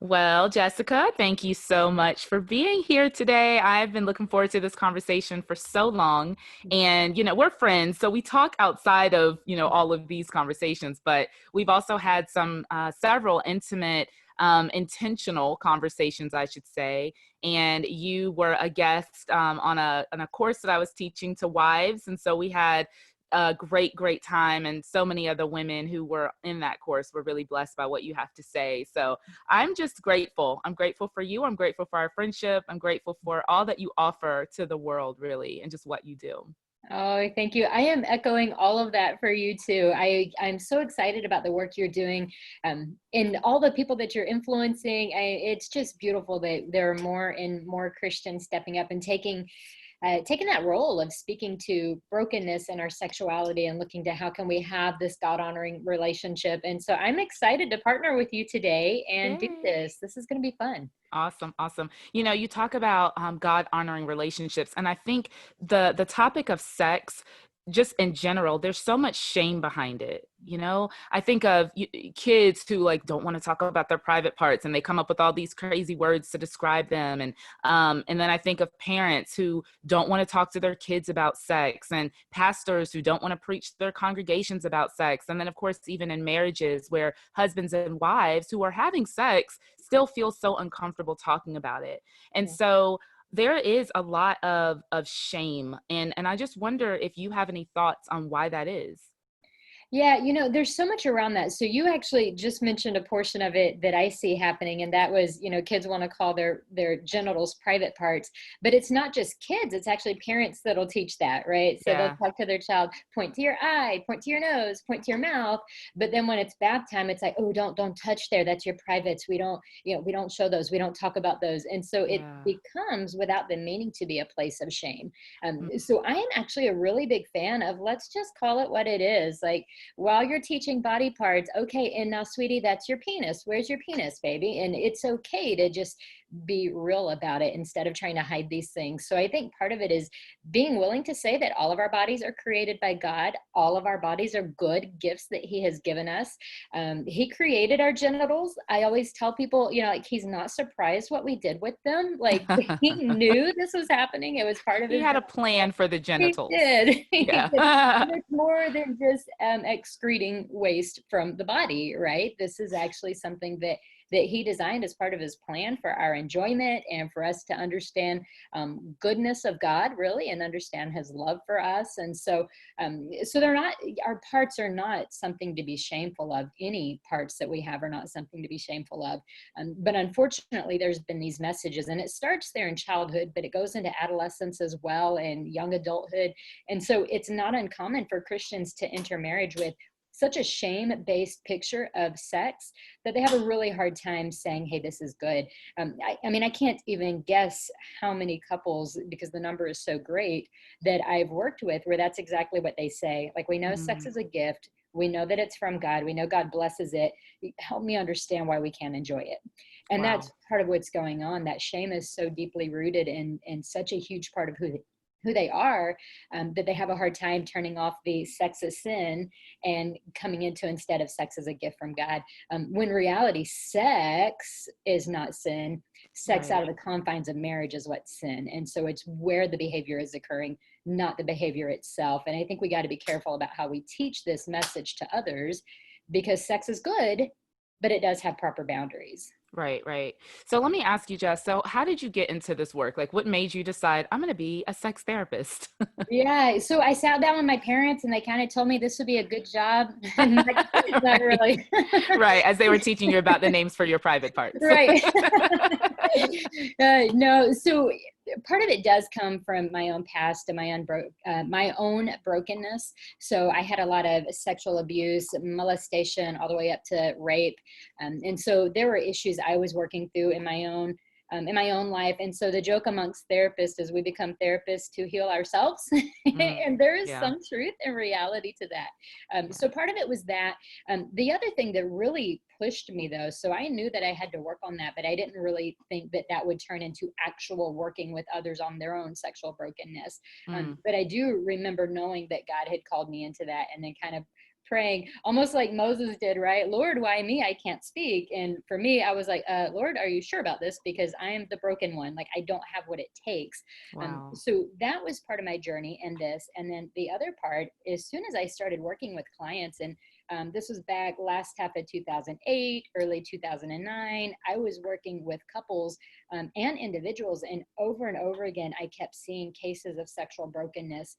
Well, Jessica, thank you so much for being here today. I've been looking forward to this conversation for so long. And, we're friends, so we talk outside of, all of these conversations, but we've also had several intimate, intentional conversations, I should say. And you were a guest on a course that I was teaching to wives. And so we had a great time. And so many other women who were in that course were really blessed by what you have to say. So I'm just grateful. I'm grateful for you. I'm grateful for our friendship. I'm grateful for all that you offer to the world, really, and just what you do. Oh, thank you. I am echoing all of that for you too. I'm so excited about the work you're doing, and all the people that you're influencing. It's just beautiful that there are more and more Christians stepping up and taking that role of speaking to brokenness in our sexuality and looking to how can we have this God honoring relationship. And so I'm excited to partner with you today and do Yay. this. This is going to be fun. Awesome, awesome. You talk about God honoring relationships, and I think the topic of sex, just in general, there's so much shame behind it. I think of kids who like don't want to talk about their private parts, and they come up with all these crazy words to describe them, and then I think of parents who don't want to talk to their kids about sex, and pastors who don't want to preach to their congregations about sex, and then of course even in marriages where husbands and wives who are having sex still feel so uncomfortable talking about it. And so there is a lot of shame, and I just wonder if you have any thoughts on why that is. Yeah, there's so much around that. So you actually just mentioned a portion of it that I see happening, and that was, kids want to call their genitals private parts, but it's not just kids, it's actually parents that'll teach that, right? So they'll Yeah. talk to their child, point to your eye, point to your nose, point to your mouth, but then when it's bath time, it's like, oh, don't touch there. That's your privates. We don't show those. We don't talk about those. And so it Yeah. becomes without them meaning to be a place of shame. Mm. So I am actually a really big fan of let's just call it what it is. Like, while you're teaching body parts, okay, and now, sweetie, that's your penis. Where's your penis, baby? And it's okay to just be real about it instead of trying to hide these things. So I think part of it is being willing to say that all of our bodies are created by God. All of our bodies are good gifts that He has given us. He created our genitals. I always tell people, like He's not surprised what we did with them. Like He knew this was happening. It was part of He His. had a plan for the He genitals. did. He Yeah. did. And it's more than just excreting waste from the body, right? This is actually something that he designed as part of his plan for our enjoyment and for us to understand goodness of God, really, and understand His love for us. And so they're not, our parts are not something to be shameful of. Any parts that we have are not something to be shameful of. But unfortunately, there's been these messages, and it starts there in childhood, but it goes into adolescence as well and young adulthood. And so it's not uncommon for Christians to enter marriage with such a shame-based picture of sex that they have a really hard time saying, hey, this is good. I mean, I can't even guess how many couples, because the number is so great, that I've worked with where that's exactly what they say. Like, we know sex Mm. is a gift. We know that it's from God. We know God blesses it. Help me understand why we can't enjoy it. And that's Wow. part of what's going on. That shame is so deeply rooted in such a huge part of who they are, that they have a hard time turning off the sex as sin and coming into instead of sex as a gift from God. When reality, sex is not sin. Sex out Right. of the confines of marriage is what's sin. And so it's where the behavior is occurring, not the behavior itself. And I think we got to be careful about how we teach this message to others, because sex is good, but it does have proper boundaries. Right, right. So let me ask you, Jess, so how did you get into this work? Like, what made you decide I'm going to be a sex therapist? Yeah, so I sat down with my parents and they kind of told me this would be a good job. And like, not Right. really. Right. As they were teaching you about the names for your private parts. Right. No, so part of it does come from my own past and my own brokenness. So I had a lot of sexual abuse, molestation, all the way up to rape, and so there were issues I was working through in my own life. And so the joke amongst therapists is we become therapists to heal ourselves. Mm, And there is yeah. some truth and reality to that. Yeah. So part of it was that. The other thing that really pushed me, though, so I knew that I had to work on that, but I didn't really think that that would turn into actual working with others on their own sexual brokenness. Mm, But I do remember knowing that God had called me into that, and then kind of praying, almost like Moses did, right? Lord, why me? I can't speak. And for me, I was like, Lord, are you sure about this? Because I am the broken one. Like, I don't have what it takes. Wow. So that was part of my journey in this. And then the other part, as soon as I started working with clients, and this was back last half of 2008, early 2009, I was working with couples and individuals. And over again, I kept seeing cases of sexual brokenness.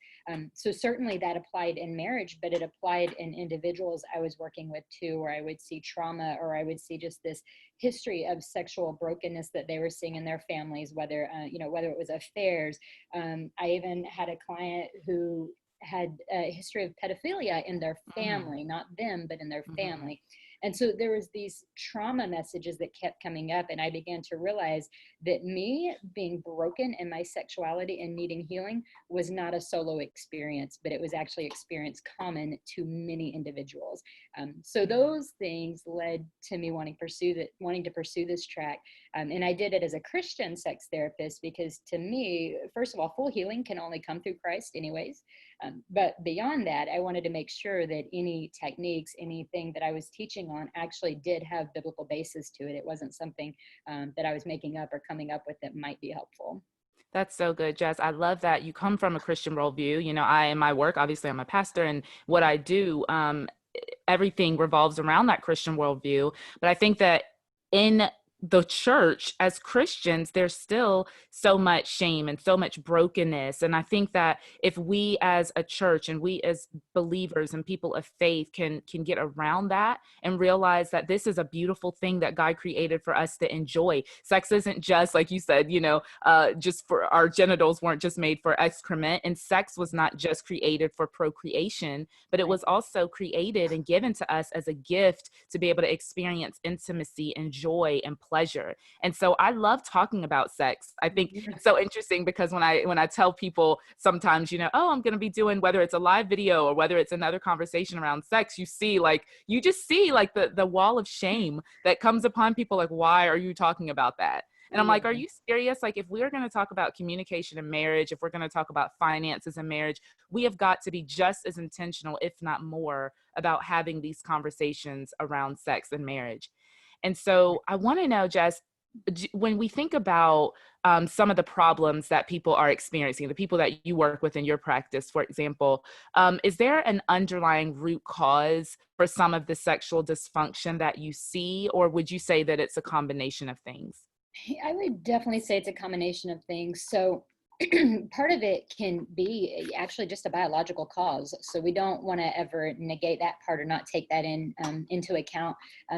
So certainly that applied in marriage, but it applied in individuals I was working with too, where I would see trauma, or I would see just this history of sexual brokenness that they were seeing in their families, whether, whether it was affairs. I even had a client who had a history of pedophilia in their Mm. family, not them, but in their Mhm. family. And so there was these trauma messages that kept coming up. And I began to realize that me being broken in my sexuality and needing healing was not a solo experience, but it was actually experience common to many individuals. So Mm. those things led to me wanting to pursue this track. And I did it as a Christian sex therapist because to me, first of all, full healing can only come through Christ anyways. But beyond that, I wanted to make sure that any techniques, anything that I was teaching on actually did have biblical basis to it. It wasn't something that I was making up or coming up with that might be helpful. That's so good, Jess. I love that you come from a Christian worldview. I, in my work, obviously, I'm a pastor, and what I do, everything revolves around that Christian worldview. But I think that in the church as Christians, there's still so much shame and so much brokenness. And I think that if we as a church and we as believers and people of faith can get around that and realize that this is a beautiful thing that God created for us to enjoy. Sex isn't just like you said, just for our genitals weren't just made for excrement, and sex was not just created for procreation, but it Right. was also created and given to us as a gift to be able to experience intimacy and joy and pleasure. And so I love talking about sex. I think it's so interesting because when I tell people sometimes, oh, I'm going to be doing, whether it's a live video or whether it's another conversation around sex, you just see like the wall of shame that comes upon people, like, why are you talking about that? And I'm like, are Yeah. you serious? Like, if we're going to talk about communication in marriage, if we're going to talk about finances in marriage, we have got to be just as intentional, if not more, about having these conversations around sex and marriage. And so I want to know, Jess, when we think about some of the problems that people are experiencing, the people that you work with in your practice, for example, is there an underlying root cause for some of the sexual dysfunction that you see, or would you say that it's a combination of things? I would definitely say it's a combination of things. So part of it can be actually just a biological cause. So we don't want to ever negate that part or not take that into account.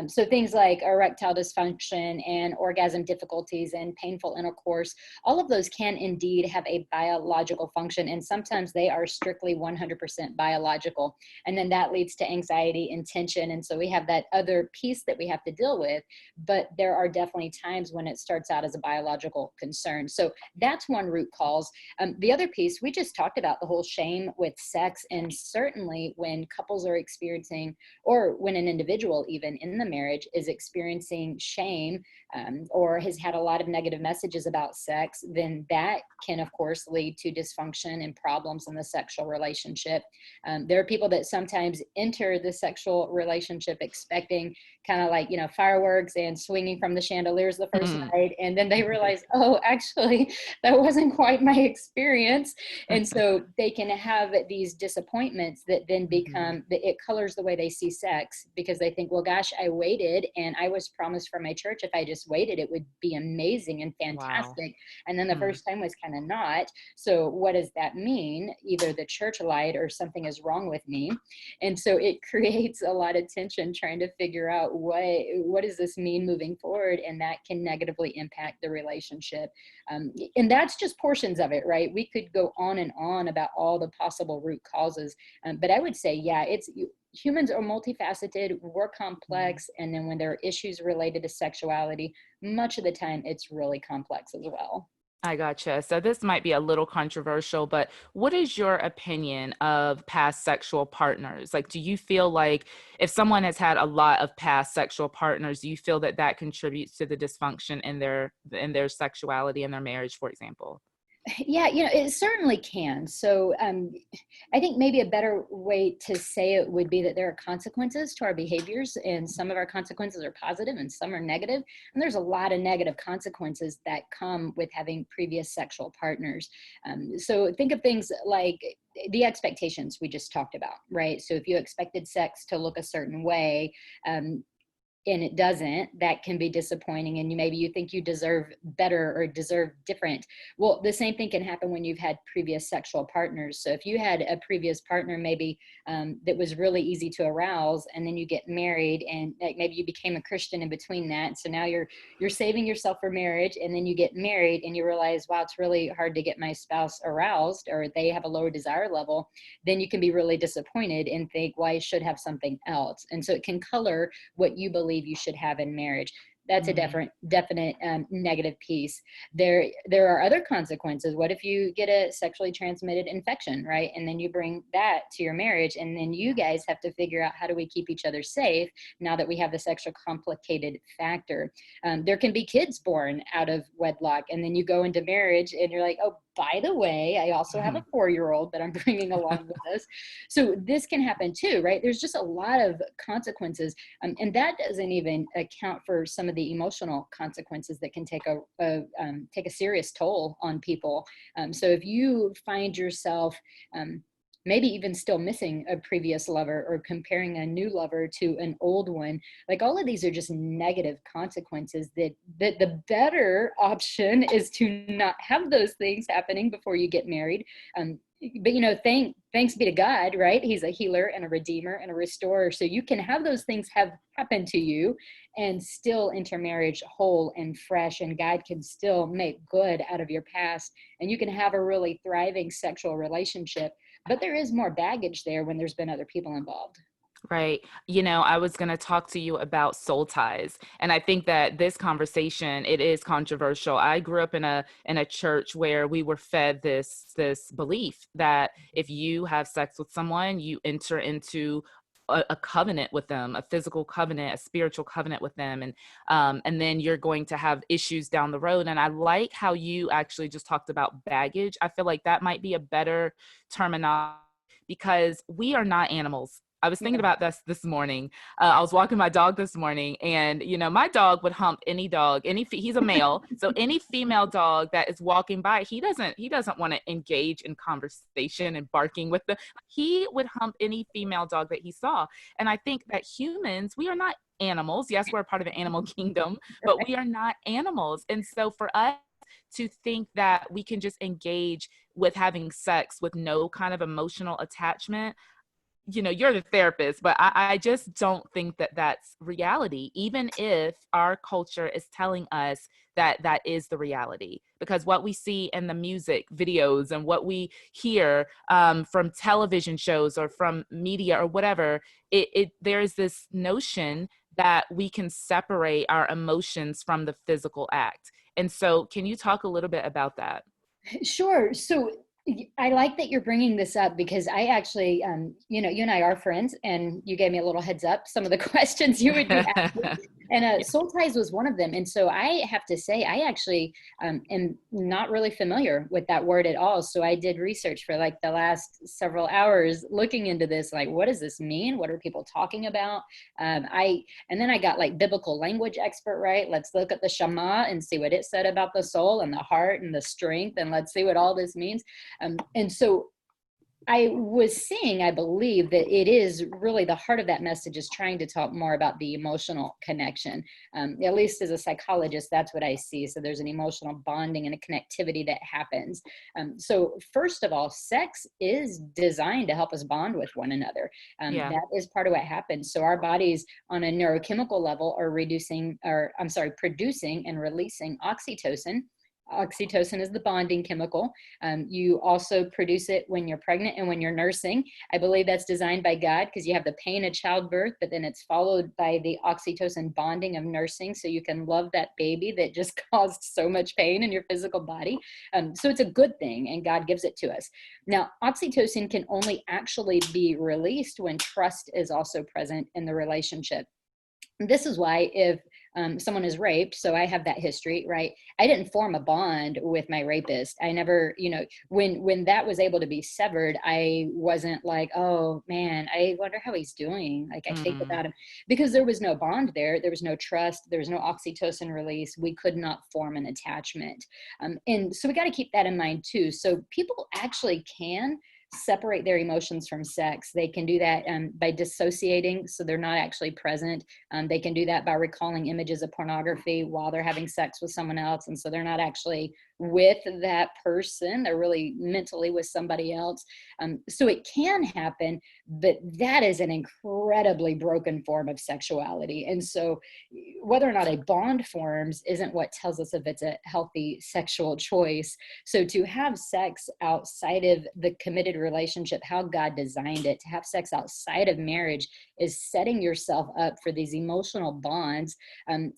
So things like erectile dysfunction and orgasm difficulties and painful intercourse, all of those can indeed have a biological function. And sometimes they are strictly 100% biological. And then that leads to anxiety and tension. And so we have that other piece that we have to deal with. But there are definitely times when it starts out as a biological concern. So that's one root cause. The other piece, we just talked about the whole shame with sex. And certainly when couples are experiencing, or when an individual even in the marriage is experiencing shame, or has had a lot of negative messages about sex, then that can, of course, lead to dysfunction and problems in the sexual relationship. There are people that sometimes enter the sexual relationship expecting kind of like, fireworks and swinging from the chandeliers the first Mhm. night. And then they realize, oh, actually, that wasn't quite my experience. And so they can have these disappointments that then Mhm. it colors the way they see sex, because they think, well, gosh, I waited and I was promised from my church, if I just waited, it would be amazing and Wow. fantastic. And then the Mm. first time was kind of not. So what does that mean? Either the church lied or something is wrong with me. And so it creates a lot of tension trying to figure out what does this mean moving forward, and that can negatively impact the relationship. And that's just portions of it, right? We could go on and on about all the possible root causes, but I would say, yeah, humans are multifaceted, we're Mhm. complex, and then when there are issues related to sexuality, much of the time it's really complex as well. I gotcha. So this might be a little controversial, but what is your opinion of past sexual partners? Like, do you feel like if someone has had a lot of past sexual partners, do you feel that that contributes to the dysfunction in their sexuality and their marriage, for example? Yeah, it certainly can. So I think maybe a better way to say it would be that there are consequences to our behaviors, and some of our consequences are positive and some are negative. And there's a lot of negative consequences that come with having previous sexual partners. So think of things like the expectations we just talked about, right? So if you expected sex to look a certain way, um, and it doesn't, that can be disappointing. And maybe you think you deserve better or deserve different. Well, the same thing can happen when you've had previous sexual partners. So if you had a previous partner maybe that was really easy to arouse, and then you get married, and like maybe you became a Christian in between that, so now you're saving yourself for marriage, and then you get married and you realize, wow, it's really hard to get my spouse aroused, or they have a lower desire level, then you can be really disappointed and think, well, I should have something else. And so it can color what you believe you should have in marriage. That's a Mm, definite negative piece. There are other consequences. What if you get a sexually transmitted infection, right? And then you bring that to your marriage, and then you guys have to figure out, how do we keep each other safe now that we have this extra complicated factor? There can be kids born out of wedlock, and then you go into marriage and you're like, oh, by the way, I also have a mhm. 4-year-old that I'm bringing along with us. So this can happen too, right? There's just a lot of consequences, and that doesn't even account for some of the emotional consequences that can take a serious toll on people. So if you find yourself maybe even still missing a previous lover, or comparing a new lover to an old one, like, all of these are just negative consequences, that the better option is to not have those things happening before you get married. But thanks be to God, right? He's a healer and a redeemer and a restorer. So you can have those things have happen to you and still enter marriage whole and fresh, and God can still make good out of your past, and you can have a really thriving sexual relationship. But there is more baggage there when there's been other people involved. Right. I was going to talk to you about soul ties. And I think that this conversation, it is controversial. I grew up in a church where we were fed this belief that if you have sex with someone, you enter into a covenant with them, a physical covenant, a spiritual covenant with them, and then you're going to have issues down the road. And I like how you actually just talked about baggage. I feel like that might be a better terminology, because we are not animals. I was thinking Yeah. about this morning. I was walking my dog this morning, and my dog would hump any dog. He's a male, so any female dog that is walking by, he doesn't want to engage in conversation and barking with them. He would hump any female dog that he saw. And I think that humans, we are not animals. Yes, we're a part of the animal kingdom, but we are not animals. And so for us to think that we can just engage with having sex with no kind of emotional attachment, you're the therapist, but I just don't think that that's reality, even if our culture is telling us that that is the reality. Because what we see in the music videos and what we hear from television shows or from media or whatever, there's this notion that we can separate our emotions from the physical act. And so, can you talk a little bit about that? Sure. So I like that you're bringing this up, because I actually, you and I are friends, and you gave me a little heads up some of the questions you would be asking. And soul ties was one of them. And so I have to say, I actually am not really familiar with that word at all. So I did research for like the last several hours looking into this, like, what does this mean? What are people talking about? And then I got like biblical language expert, right? Let's look at the Shema and see what it said about the soul and the heart and the strength. And let's see what all this means. And so I was seeing, I believe, that it is really the heart of that message is trying to talk more about the emotional connection. At least as a psychologist, that's what I see. So there's an emotional bonding and a connectivity that happens. So first of all, sex is designed to help us bond with one another. Yeah. That is part of what happens. So our bodies on a neurochemical level are producing and releasing oxytocin. Oxytocin is the bonding chemical. You also produce it when you're pregnant and when you're nursing. I believe that's designed by God, because you have the pain of childbirth, but then it's followed by the oxytocin bonding of nursing, so you can love that baby that just caused so much pain in your physical body. So it's a good thing, and God gives it to us. Now, oxytocin can only actually be released when trust is also present in the relationship. This is why if someone is raped, so I have that history, right? I didn't form a bond with my rapist. I never, when that was able to be severed, I wasn't like, oh man, I wonder how he's doing. Like I think Mm, about him, because there was no bond there. There was no trust. There was no oxytocin release. We could not form an attachment. And so we got to keep that in mind too. So people actually can separate their emotions from sex. They can do that by dissociating, so they're not actually present. They can do that by recalling images of pornography while they're having sex with someone else, and so they're not actually with that person. They're really mentally with somebody else. So it can happen, but that is an incredibly broken form of sexuality. And so whether or not a bond forms isn't what tells us if it's a healthy sexual choice. So to have sex outside of the committed relationship, how God designed it, to have sex outside of marriage is setting yourself up for these emotional bonds. And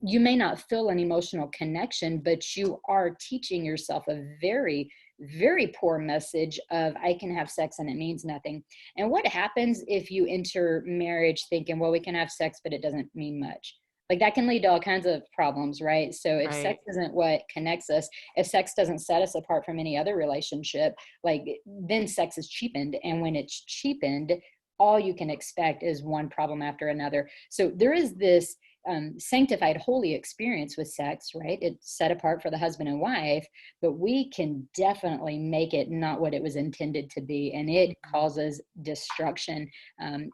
you may not feel an emotional connection, but you are teaching yourself a very, very poor message of I can have sex and it means nothing. And what happens if you enter marriage thinking, well, we can have sex, but it doesn't mean much? Like that can lead to all kinds of problems, right? So if right. sex isn't what connects us, if sex doesn't set us apart from any other relationship, like then sex is cheapened. And when it's cheapened, all you can expect is one problem after another. So there is this sanctified, holy experience with sex, right? It's set apart for the husband and wife, but we can definitely make it not what it was intended to be. And it Mhm. causes destruction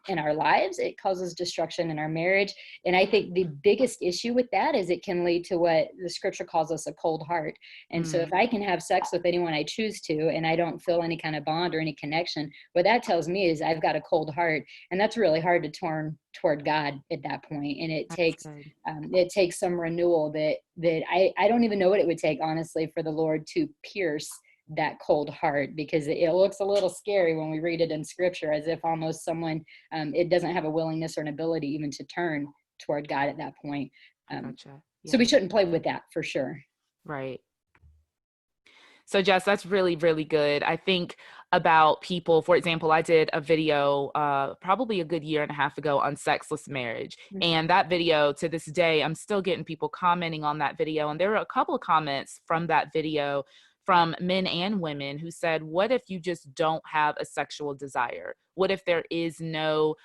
in our lives. It causes destruction in our marriage. And I think the biggest issue with that is it can lead to what the scripture calls us a cold heart. And so if Mm, I can have sex with anyone I choose to, and I don't feel any kind of bond or any connection, what that tells me is I've got a cold heart. And that's really hard to turn toward God at that point. And that's good. it takes some renewal that I don't even know what it would take, honestly, for the Lord to pierce that cold heart, because it looks a little scary when we read it in scripture, as if almost someone it doesn't have a willingness or an ability even to turn toward God at that point. I Um, gotcha. so we Yeah, shouldn't play with that for sure. right. So Jess, that's really, really good. I think about people, for example, I did a video probably a good year and a half ago on sexless marriage. Mhm. And that video to this day, I'm still getting people commenting on that video. And there were a couple of comments from that video from men and women who said, what if you just don't have a sexual desire? What if there is no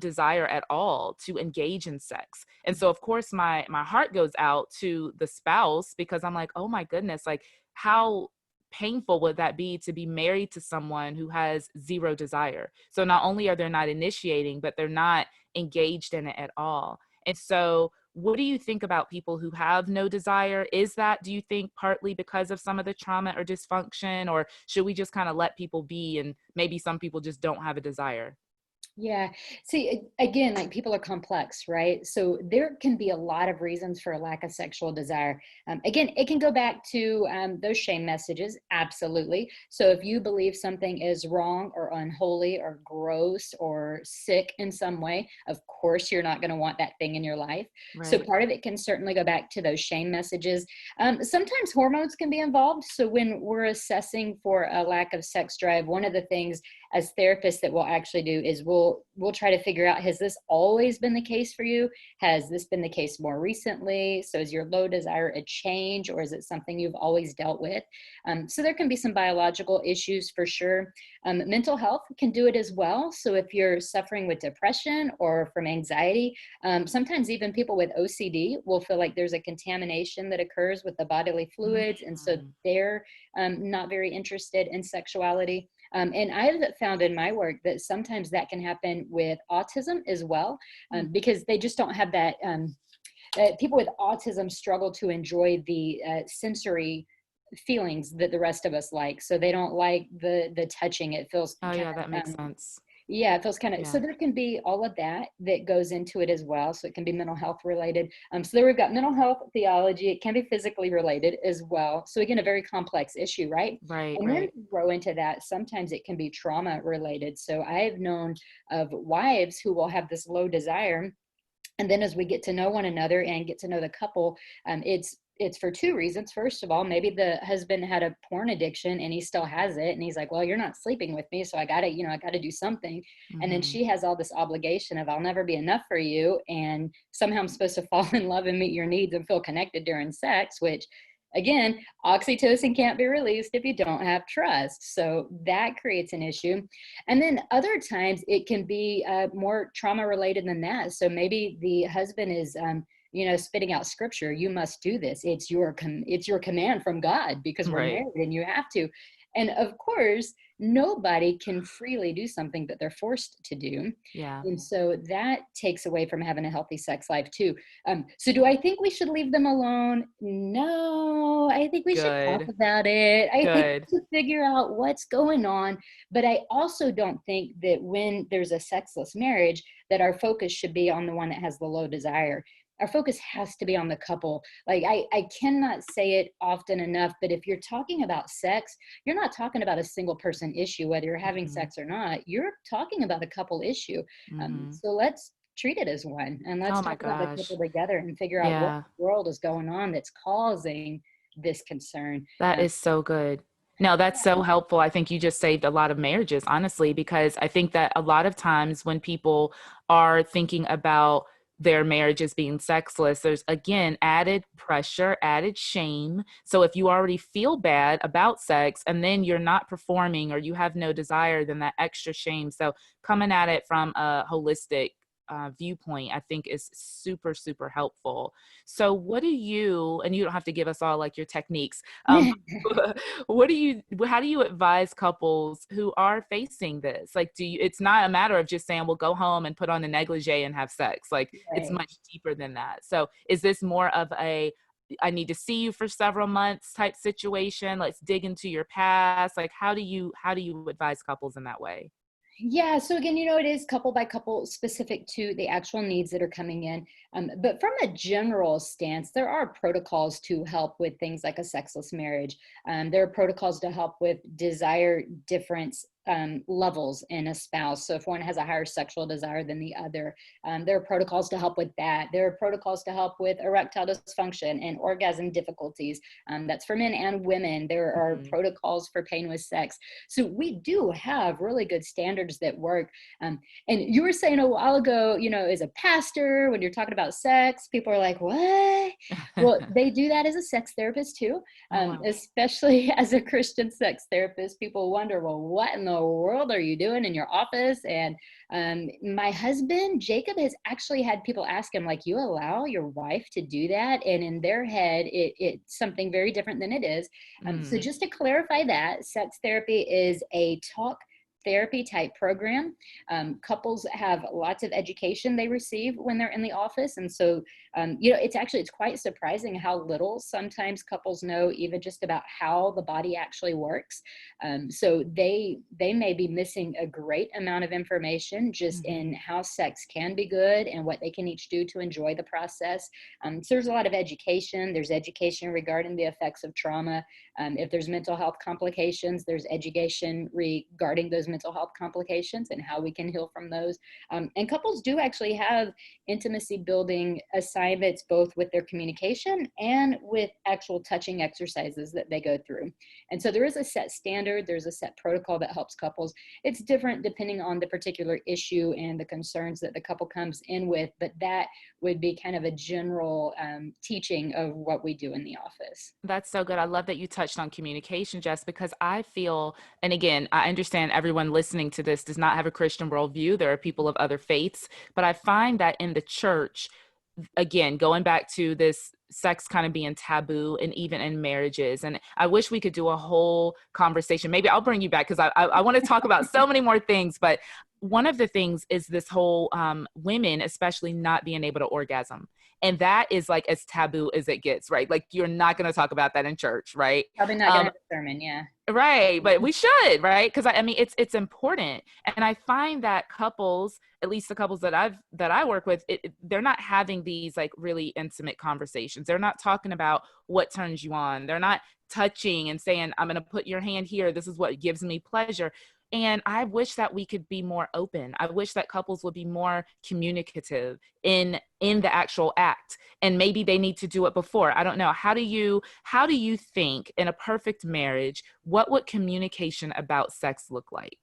desire at all to engage in sex? And so of course my heart goes out to the spouse, because I'm like, oh my goodness, like how painful would that be to be married to someone who has zero desire? So not only are they not initiating, but they're not engaged in it at all. And so what do you think about people who have no desire? Is that, do you think, partly because of some of the trauma or dysfunction, or should we just kind of let people be and maybe some people just don't have a desire? Yeah. See, again, like people are complex, right? So there can be a lot of reasons for a lack of sexual desire. Again, it can go back to those shame messages. Absolutely. So if you believe something is wrong or unholy or gross or sick in some way, of course, you're not going to want that thing in your life. So Right. part of it can certainly go back to those shame messages. Sometimes hormones can be involved. So when we're assessing for a lack of sex drive, one of the things as therapists that we'll actually do is we'll try to figure out, has this always been the case for you? Has this been the case more recently? So is your low desire a change, or is it something you've always dealt with? So there can be some biological issues for sure. Mental health can do it as well. So if you're suffering with depression or from anxiety, sometimes even people with OCD will feel like there's a contamination that occurs with the bodily fluids, and so Mhm. they're not very interested in sexuality. And I've found in my work that sometimes that can happen with autism as well, Mm. because they just don't have that. People with autism struggle to enjoy the sensory feelings that the rest of us like. So they don't like the touching. It feels Oh kind yeah, that of makes sense. yeah, it feels kind of, so Yeah. there can be all of that that goes into it as well. So it can be mental health related. So there we've got mental health theology. It can be physically related as well. So again, a very complex issue, right? Right, And then right. grow into that. Sometimes it can be trauma related. So I've known of wives who will have this low desire, and then as we get to know one another and get to know the couple, it's it's for two reasons. First of all, maybe the husband had a porn addiction and he still has it. And he's like, well, you're not sleeping with me. So I gotta, I gotta do something. And then Mm-hmm. she has all this obligation of, I'll never be enough for you. And somehow I'm supposed to fall in love and meet your needs and feel connected during sex, which again, oxytocin can't be released if you don't have trust. So that creates an issue. And then other times it can be more trauma related than that. So maybe the husband is, spitting out scripture. You must do this. It's your command from God because we're Right. married and you have to. And of course, nobody can freely do something that they're forced to do. Yeah. And so that takes away from having a healthy sex life too. So do I think we should leave them alone? No, I think we should talk Good. about it. I think Good. we should figure out what's going on. But I also don't think that when there's a sexless marriage, that our focus should be on the one that has the low desire. Our focus has to be on the couple. Like I cannot say it often enough, but if you're talking about sex, you're not talking about a single person issue, whether you're having Mm-hmm. sex or not. You're talking about a couple issue. Mm-hmm. So let's treat it as one, and let's Oh my talk about the gosh. couple together and figure out what Yeah. world is going on that's causing this concern. That Um, is so good. No, that's so helpful. I think you just saved a lot of marriages, honestly, because I think that a lot of times when people are thinking about their marriages being sexless, there's again added pressure, added shame. So if you already feel bad about sex and then you're not performing or you have no desire, then that extra shame. So coming at it from a holistic viewpoint, I think is super, super helpful. So what do you, and you don't have to give us all like your techniques, what do you, how do you advise couples who are facing this? Like, do you, it's not a matter of just saying, well, go home and put on a negligee and have sex. Like, it's right. much deeper than that. So is this more of a, I need to see you for several months type situation? Let's dig into your past. Like, how do you advise couples in that way? Yeah, so again, it is couple by couple specific to the actual needs that are coming in. But from a general stance, there are protocols to help with things like a sexless marriage. There are protocols to help with desire difference levels in a spouse. So if one has a higher sexual desire than the other, there are protocols to help with that. There are protocols to help with erectile dysfunction and orgasm difficulties. That's for men and women. There are Mhm. protocols for pain with sex. So we do have really good standards that work. And you were saying a while ago, as a pastor, when you're talking about sex, people are like, what? Well, they do that as a sex therapist too, Oh, wow. especially as a Christian sex therapist. People wonder, well, what in the world are you doing in your office? And my husband, Jacob, has actually had people ask him, like, you allow your wife to do that? And in their head, it's something very different than it is. So Mm. just to clarify that, sex therapy is a talk therapy type program. Couples have lots of education they receive when they're in the office. And so, it's quite surprising how little sometimes couples know even just about how the body actually works. So they may be missing a great amount of information just in Mhm. how sex can be good and what they can each do to enjoy the process. So there's a lot of education. There's education regarding the effects of trauma. If there's mental health complications, there's education regarding those mental health complications and how we can heal from those. And couples do actually have intimacy building assignments, both with their communication and with actual touching exercises that they go through. And so there is a set standard, there's a set protocol that helps couples. It's different depending on the particular issue and the concerns that the couple comes in with, but that would be kind of a general teaching of what we do in the office. That's so good. I love that you touched on communication, Jess, because I feel, and again, I understand everyone listening to this does not have a Christian worldview. There are people of other faiths, but I find that in the church, again, going back to this sex kind of being taboo and even in marriages. And I wish we could do a whole conversation. Maybe I'll bring you back because I want to talk about so many more things. But one of the things is this whole women, especially not being able to orgasm. And that is like as taboo as it gets, right? Like you're not going to talk about that in church, right? Probably not going to Um, have a sermon. Yeah. Right, but we should, right? Because I mean, it's important, and I find that couples, at least the couples that I work with, they're not having these like really intimate conversations. They're not talking about what turns you on. They're not touching and saying, "I'm going to put your hand here. This is what gives me pleasure." And I wish that we could be more open. I wish that couples would be more communicative in the actual act. And maybe they need to do it before. I don't know. How do you think in a perfect marriage, what would communication about sex look like?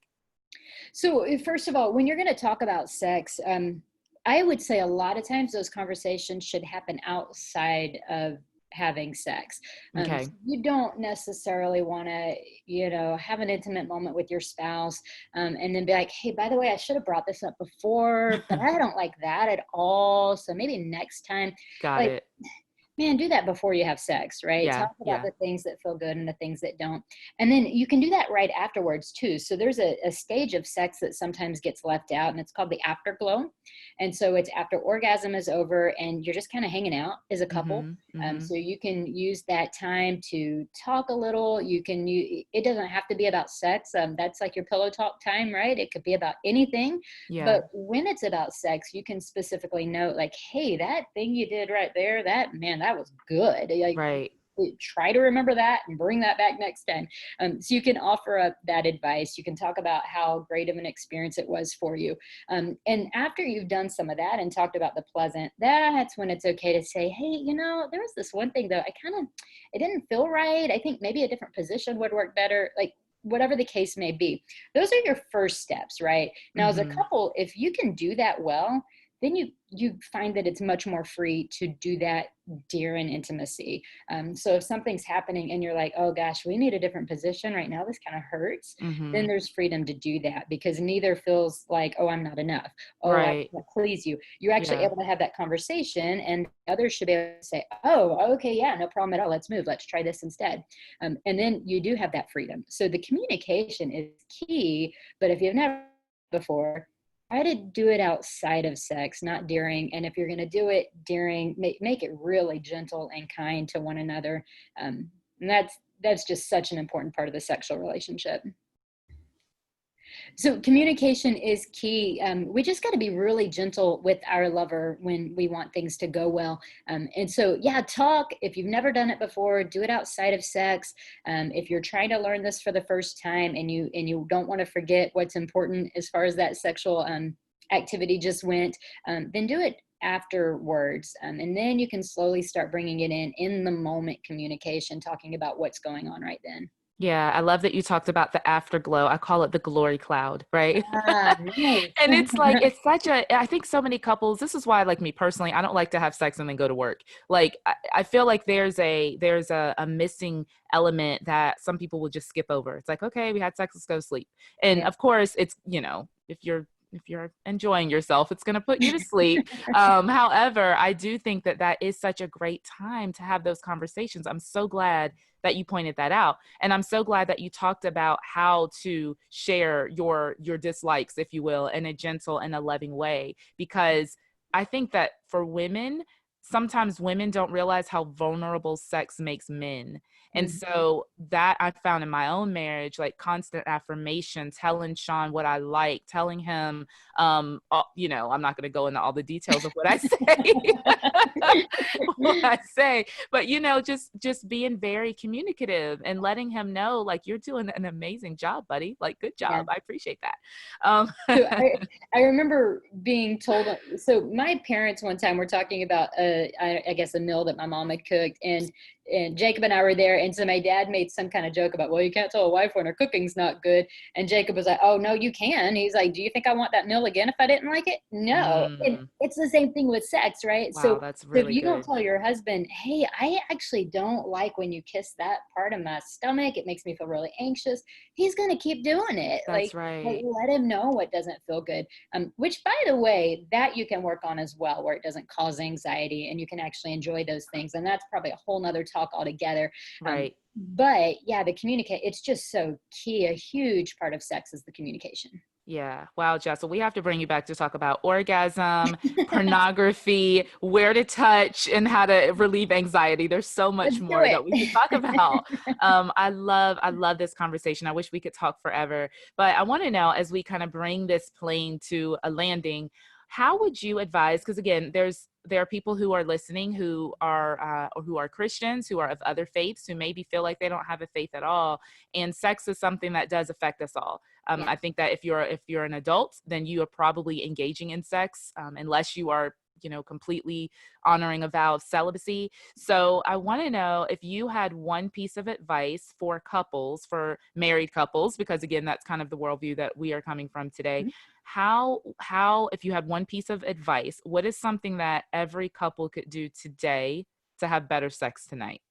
So, first of all, when you're going to talk about sex, I would say a lot of times those conversations should happen outside of having sex. So Okay. you don't necessarily want to, have an intimate moment with your spouse, and then be like, hey, by the way, I should have brought this up before, but I don't like that at all. So maybe next time, Got like, it. man, do that before you have sex, right? Yeah. Talk about Yeah. the things that feel good and the things that don't. And then you can do that right afterwards too. So there's a stage of sex that sometimes gets left out, and it's called the afterglow. And so it's after orgasm is over and you're just kind of hanging out as a couple. Mhm. Mhm. So you can use that time to talk a little. It doesn't have to be about sex. That's like your pillow talk time, right? It could be about anything. Yeah. But when it's about sex, you can specifically note, like, hey, that thing you did right there, that man, that was good. Like, Right. try to remember that and bring that back next time. So you can offer up that advice. You can talk about how great of an experience it was for you. And after you've done some of that and talked about the pleasant, that's when it's okay to say, hey, there was this one thing though, it didn't feel right. I think maybe a different position would work better. Like, whatever the case may be, those are your first steps, right? Now, as a Mhm. couple, if you can do that well, then you find that it's much more free to do that during intimacy. So if something's happening and you're like, oh gosh, we need a different position right now, this kind of hurts, then Mhm. there's freedom to do that, because neither feels like, oh, I'm not enough. Oh, I Right. can't please you. You're actually Yeah. able to have that conversation, and others should be able to say, oh, okay, yeah, no problem at all. Let's move. Let's try this instead. And then you do have that freedom. So the communication is key. But if you've never before, try to do it outside of sex, not during. And if you're going to do it during, make it really gentle and kind to one another. And that's just such an important part of the sexual relationship. So communication is key. We just got to be really gentle with our lover when we want things to go well. And so, yeah, talk. If you've never done it before, do it outside of sex. If you're trying to learn this for the first time and you don't want to forget what's important as far as that sexual activity just went, then do it afterwards. And then you can slowly start bringing it in the moment communication, talking about what's going on right then. Yeah, I love that you talked about the afterglow. I call it the glory cloud, right? Ah, nice. And it's like, it's such a, I think so many couples, this is why, like me personally, I don't like to have sex and then go to work. Like, I feel like there's a missing element that some people will just skip over. It's like, okay, we had sex, let's go to sleep. And Yeah. of course, it's, if you're enjoying yourself, it's going to put you to sleep. However, I do think that that is such a great time to have those conversations. I'm so glad that you pointed that out. And I'm so glad that you talked about how to share your dislikes, if you will, in a gentle and a loving way. Because I think that for women, sometimes women don't realize how vulnerable sex makes men. And Mhm. so that I found in my own marriage, like constant affirmation, telling Sean what I like, telling him, I'm not going to go into all the details of what I say, what I say, but just being very communicative and letting him know, like, you're doing an amazing job, buddy. Like, good Yeah. job. I appreciate that. Um, So I remember being told. So my parents one time were talking about, I guess, a meal that my mom had cooked, and Jacob and I were there, and so my dad made some kind of joke about, well, you can't tell a wife when her cooking's not good, and Jacob was like, oh no, you can. He's like, do you think I want that meal again if I didn't like it? No. And mm, it's the same thing with sex, right? wow, So that's if really you don't good. tell your husband, hey, I actually don't like when you kiss that part of my stomach, it makes me feel really anxious, he's gonna keep doing it. That's Like, right. let him know what doesn't feel good. Which, by the way, that you can work on as well, where it doesn't cause anxiety and you can actually enjoy those things. And that's probably a whole nother talk altogether. Right. But yeah, it's just so key. A huge part of sex is the communication. Yeah. Wow, Jessa, we have to bring you back to talk about orgasm, pornography, where to touch, and how to relieve anxiety. There's so Let's much do more that we could talk about. it. I love this conversation. I wish we could talk forever. But I want to know, as we kind of bring this plane to a landing, how would you advise? Because again, there are people who are listening who are Christians, who are of other faiths, who maybe feel like they don't have a faith at all, and sex is something that does affect us all. I Yes. think that if you're an adult, then you are probably engaging in sex, unless you are, completely honoring a vow of celibacy. So I want to know if you had one piece of advice for couples, for married couples, because again, that's kind of the worldview that we are coming from today. Mhm. How, if you had one piece of advice, what is something that every couple could do today to have better sex tonight?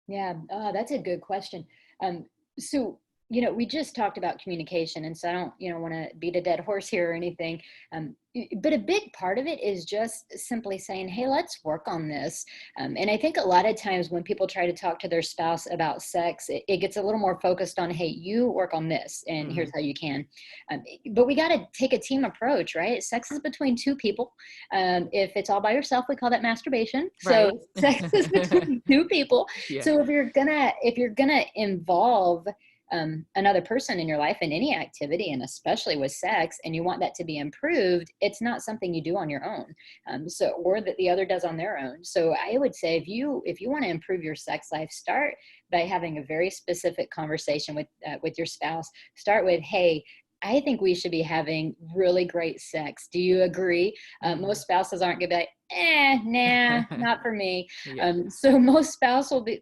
Yeah, that's a good question. Um, so, we just talked about communication, and so I don't, want to beat a dead horse here or anything. But a big part of it is just simply saying, "Hey, let's work on this." And I think a lot of times when people try to talk to their spouse about sex, it gets a little more focused on, "Hey, you work on this, and here's Mm, how you can." But we got to take a team approach, right? Sex is between two people. If it's all by yourself, we call that masturbation. So right? sex is between two people. Yeah. So if you're gonna involve another person in your life in any activity, and especially with sex, and you want that to be improved, it's not something you do on your own. Or that the other does on their own. So I would say if you want to improve your sex life, start by having a very specific conversation with your spouse. Start with, "Hey, I think we should be having really great sex. Do you agree?" Mm. Most spouses aren't gonna be like, nah, not for me. Yeah. So most spouses will be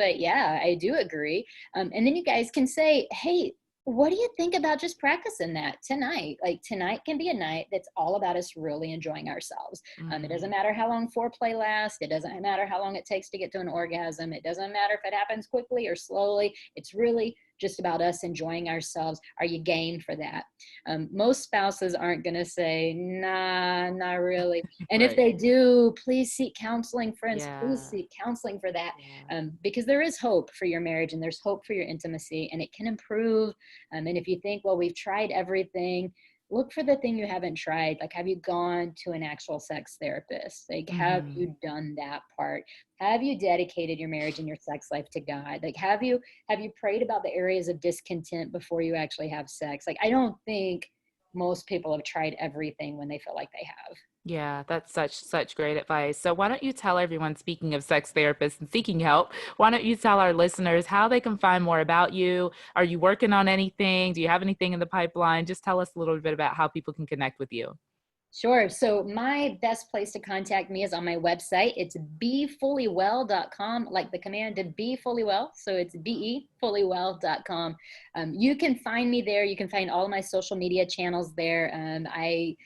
like, "Yeah, I do agree." And then you guys can say, "Hey, what do you think about just practicing that tonight? Like tonight can be a night that's all about us really enjoying ourselves. It doesn't Mm, matter how long foreplay lasts. It doesn't matter how long it takes to get to an orgasm. It doesn't matter if it happens quickly or slowly. It's really just about us enjoying ourselves. Are you game for that?" Most spouses aren't going to say, "Nah, not really." And if right. they do, please seek counseling, friends. Please Yeah. seek counseling for that, Yeah. because there is hope for your marriage and there's hope for your intimacy, and it can improve. And if you think, "Well, we've tried everything," look for the thing you haven't tried. Like, have you gone to an actual sex therapist? Like, have Hmm. you done that part? Have you dedicated your marriage and your sex life to God? Like, have you prayed about the areas of discontent before you actually have sex? Like, I don't think most people have tried everything when they feel like they have. Yeah, that's such great advice. So why don't you tell everyone, speaking of sex therapists and seeking help, why don't you tell our listeners how they can find more about you? Are you working on anything? Do you have anything in the pipeline? Just tell us a little bit about how people can connect with you. Sure. So my best place to contact me is on my website. It's befullywell.com, like the command to be fully well. So it's befullywell.com. You can find me there. You can find all of my social media channels there. I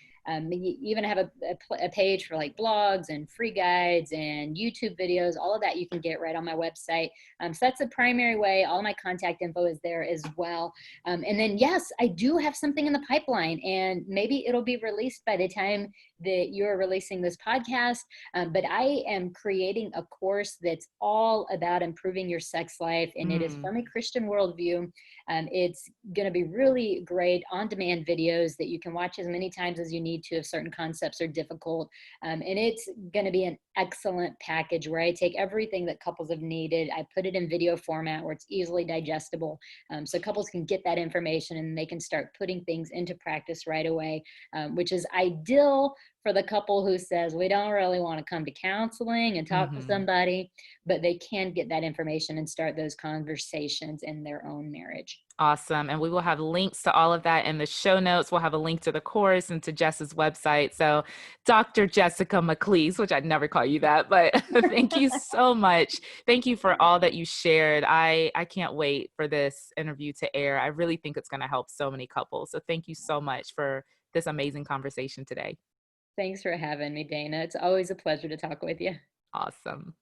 even have a page for like blogs and free guides and YouTube videos. All of that you can get right on my website. So that's the primary way. All my contact info is there as well. And then, yes, I do have something in the pipeline, and maybe it'll be released by the time that you're releasing this podcast. But I am creating a course that's all about improving your sex life, and it is Mm, from a Christian worldview. It's going to be really great on demand videos that you can watch as many times as you need to if certain concepts are difficult. And it's going to be an excellent package where I take everything that couples have needed, I put it in video format where it's easily digestible, so couples can get that information and they can start putting things into practice right away, which is ideal for the couple who says, "We don't really want to come to counseling and talk to hmm. somebody," but they can get that information and start those conversations in their own marriage. Awesome. And we will have links to all of that in the show notes. We'll have a link to the course and to Jess's website. So, Dr. Jessica McCleese, which I'd never call you that, but thank you so much. Thank you for all that you shared. I can't wait for this interview to air. I really think it's going to help so many couples. So, thank you so much for this amazing conversation today. Thanks for having me, Dana. It's always a pleasure to talk with you. Awesome.